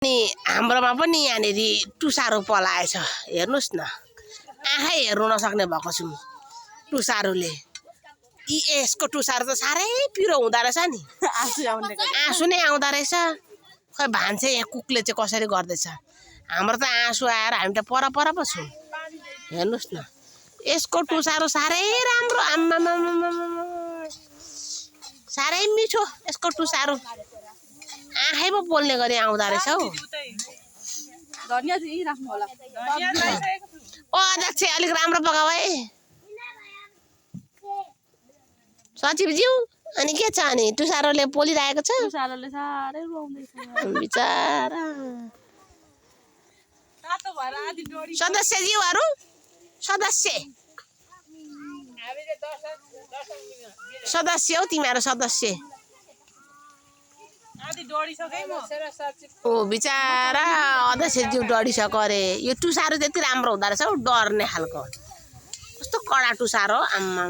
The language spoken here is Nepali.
अनि हाम्रोमा पनि यहाँनिर टुसारो पलाएछ हेर्नुहोस् न आँखै हेर्नु नसक्ने भएको छु टुसारोले यसको टुसारो त साह्रै पिरो हुँदो रहेछ नि आँसु नै आउँदो रहेछ खै भान्से यहाँ कुकले चाहिँ कसरी गर्दैछ हाम्रो त आँसु आएर हामी त पर पो छौँ हेर्नुहोस् न यसको टुसारो साह्रै राम्रो आम्मामा साह्रै मिठो यसको टुसारो आँखै पो पोल्ने गरी आउँदो रहेछ हौ अध्यक्ष अलिक राम्रो पकाऊ है सचिवज्यू अनि के छ अनि टुसारोले पोलिरहेको छ बिचारा सदस्यज्यूहरू सदस्य हौ तिमीहरू सदस्य ओ बिचारा अध्यक्षज्यू डढिसक्यो अरे यो टुसारो त्यति राम्रो हुँदो रहेछ हौ डर्ने खालको कस्तो कडा टुसारो आम्मा